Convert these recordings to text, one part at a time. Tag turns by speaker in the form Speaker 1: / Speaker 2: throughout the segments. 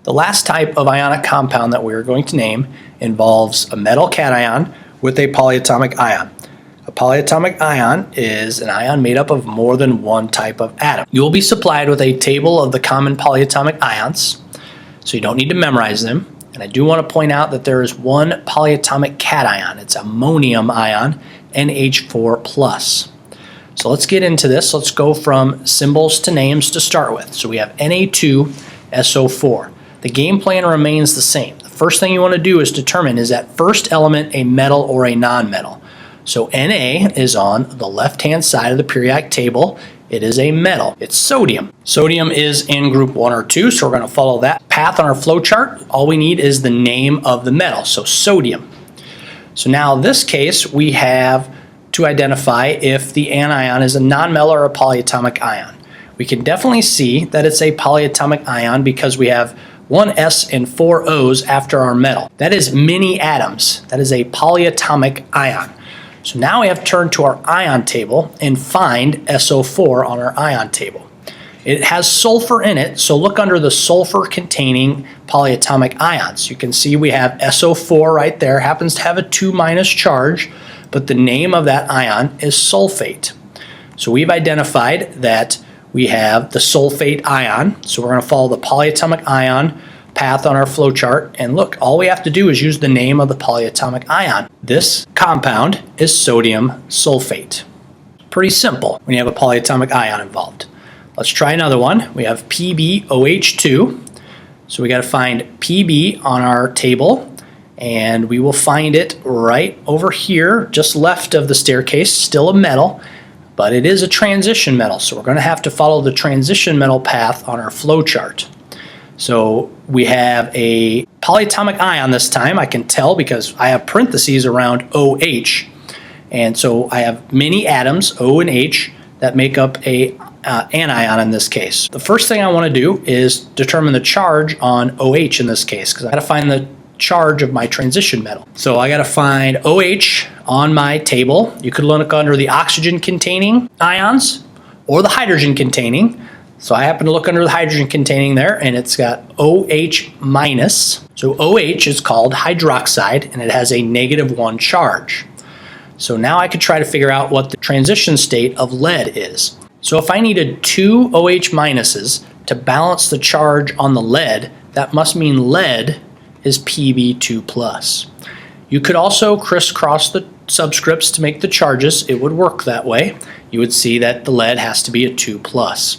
Speaker 1: The last type of ionic compound that we're going to name involves a metal cation with a polyatomic ion. A polyatomic ion is an ion made up of more than one type of atom. You will be supplied with a table of the common polyatomic ions, so you don't need to memorize them. And I do want to point out that there is one polyatomic cation. It's ammonium ion, NH4+. So let's get into this. Let's go from symbols to names to start with. So we have Na2SO4. The game plan remains the same. The first thing you want to do is determine, is that first element a metal or a non-metal? So Na is on the left-hand side of the periodic table. It is a metal. It's sodium. Sodium is in group 1 or 2, so we're going to follow that path on our flow chart. All we need is the name of the metal, so sodium. So now in this case, we have to identify if the anion is a non-metal or a polyatomic ion. We can definitely see that it's a polyatomic ion because we have one S and 4 O's after our metal. That is many atoms. That is a polyatomic ion. So now we have to turn to our ion table and find SO4 on our ion table. It has sulfur in it, so look under the sulfur-containing polyatomic ions. You can see we have SO4 right there, happens to have a 2- charge, but the name of that ion is sulfate. So we've identified that we have the sulfate ion, so we're going to follow the polyatomic ion path on our flow chart, and look, all we have to do is use the name of the polyatomic ion. This compound is sodium sulfate. Pretty simple when you have a polyatomic ion involved. Let's try another one. We have PbOH2. So we got to find Pb on our table, and we will find it right over here, just left of the staircase, still a metal, but it is a transition metal, so we're going to have to follow the transition metal path on our flow chart. So we have a polyatomic ion this time. I can tell because I have parentheses around OH. And so I have many atoms, O and H, that make up a anion in this case. The first thing I want to do is determine the charge on OH in this case, because I got to find the charge of my transition metal. So I got to find OH on my table. You could look under the oxygen-containing ions or the hydrogen-containing. So I happen to look under the hydrogen containing there, and it's got OH minus. So OH is called hydroxide, and it has a -1 charge. So now I could try to figure out what the transition state of lead is. So if I needed 2 OH minuses to balance the charge on the lead, that must mean lead is Pb2+. You could also crisscross the subscripts to make the charges. It would work that way. You would see that the lead has to be a 2+.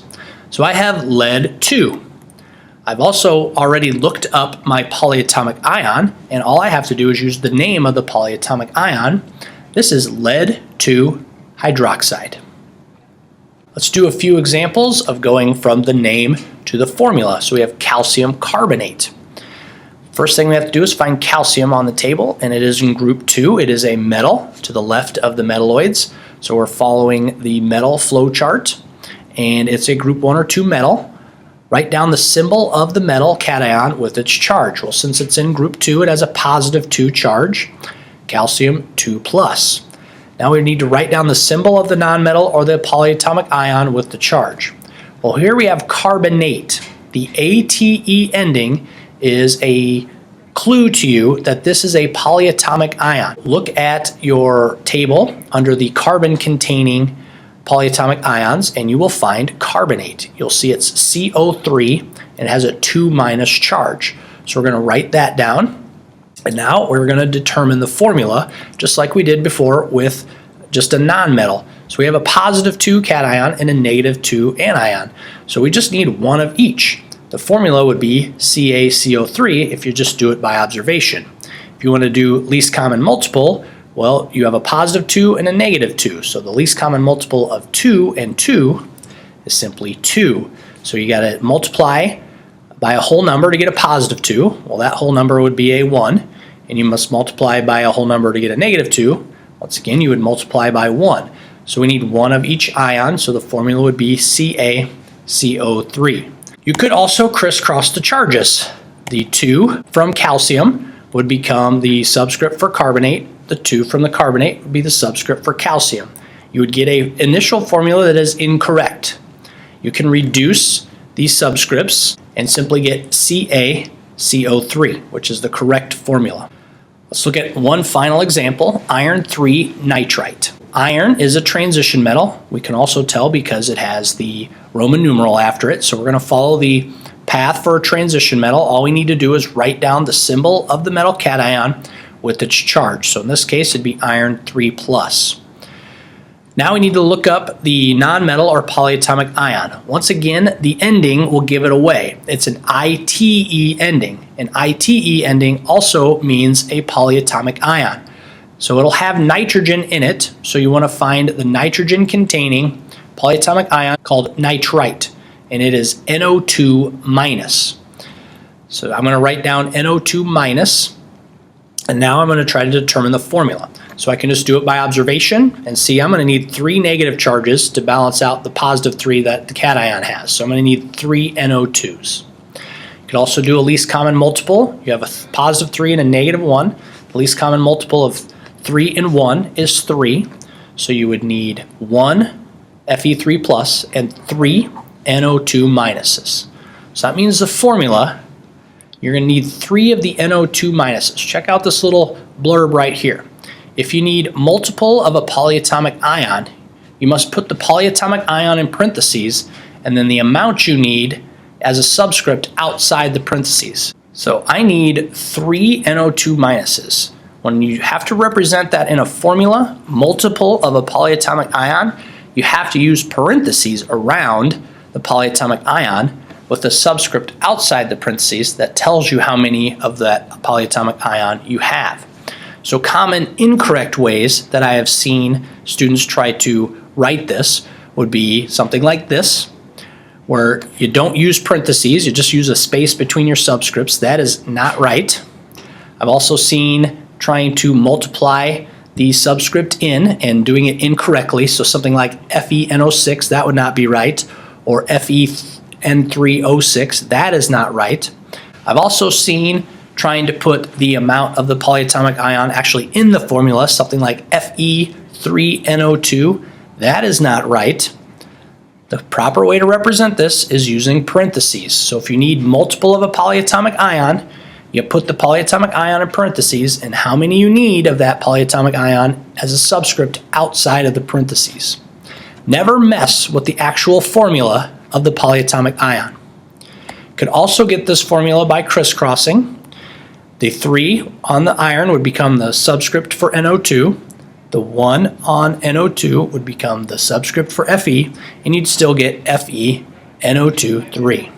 Speaker 1: So I have lead 2. I've also already looked up my polyatomic ion, and all I have to do is use the name of the polyatomic ion. This is lead 2 hydroxide. Let's do a few examples of going from the name to the formula. So we have calcium carbonate. First thing we have to do is find calcium on the table, and it is in group 2. It is a metal to the left of the metalloids. So we're following the metal flow chart, and it's a group 1 or 2 metal. Write down the symbol of the metal cation with its charge. Well, since it's in group 2, it has a +2 charge, calcium 2+. Now we need to write down the symbol of the nonmetal or the polyatomic ion with the charge. Well, here we have carbonate. The ATE ending is a clue to you that this is a polyatomic ion. Look at your table under the carbon-containing polyatomic ions, and you will find carbonate. You'll see it's CO3, and it has a 2- charge. So we're going to write that down, and now we're going to determine the formula, just like we did before with just a nonmetal. So we have a +2 cation and a -2 anion. So we just need one of each. The formula would be CaCO3 if you just do it by observation. If you want to do least common multiple, well, you have a +2 and a -2. So the least common multiple of 2 and 2 is simply 2. So you got to multiply by a whole number to get a +2. Well, that whole number would be a 1. And you must multiply by a whole number to get a -2. Once again, you would multiply by 1. So we need one of each ion. So the formula would be CaCO3. You could also crisscross the charges. The 2 from calcium would become the subscript for carbonate. The 2 from the carbonate would be the subscript for calcium. You would get an initial formula that is incorrect. You can reduce these subscripts and simply get Ca CO3, which is the correct formula. Let's look at one final example, iron 3 nitrite. Iron is a transition metal. We can also tell because it has the Roman numeral after it. So we're going to follow the path for a transition metal. All we need to do is write down the symbol of the metal cation with its charge. So in this case, it'd be iron 3 plus. Now we need to look up the nonmetal or polyatomic ion. Once again, the ending will give it away. It's an ITE ending. An ITE ending also means a polyatomic ion. So it'll have nitrogen in it. So you want to find the nitrogen containing polyatomic ion called nitrite, and it is NO2 minus. So I'm going to write down NO2 minus, and now I'm going to try to determine the formula. So I can just do it by observation and see I'm going to need 3 negative charges to balance out the positive 3 that the cation has. So I'm going to need 3 NO2s. You can also do a least common multiple. You have a positive 3 and a negative 1. The least common multiple of 3 and 1 is 3. So you would need 1 Fe3 plus and 3 NO2 minuses. So that means the formula, you're going to need 3 of the NO2 minuses. Check out this little blurb right here. If you need multiple of a polyatomic ion, you must put the polyatomic ion in parentheses and then the amount you need as a subscript outside the parentheses. So I need 3 NO2 minuses. When you have to represent that in a formula, multiple of a polyatomic ion, you have to use parentheses around the polyatomic ion with a subscript outside the parentheses that tells you how many of that polyatomic ion you have. So common incorrect ways that I have seen students try to write this would be something like this, where you don't use parentheses, you just use a space between your subscripts. That is not right. I've also seen trying to multiply the subscript in and doing it incorrectly. So something like FeNO6, that would not be right, or FeN3O6, that is not right. I've also seen trying to put the amount of the polyatomic ion actually in the formula, something like Fe3NO2, that is not right. The proper way to represent this is using parentheses. So if you need multiple of a polyatomic ion, you put the polyatomic ion in parentheses and how many you need of that polyatomic ion as a subscript outside of the parentheses. Never mess with the actual formula of the polyatomic ion. You could also get this formula by crisscrossing. The 3 on the iron would become the subscript for NO2. The 1 on NO2 would become the subscript for Fe, and you'd still get FeNO2 3.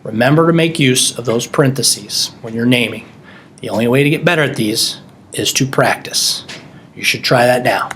Speaker 1: Remember to make use of those parentheses when you're naming. The only way to get better at these is to practice. You should try that now.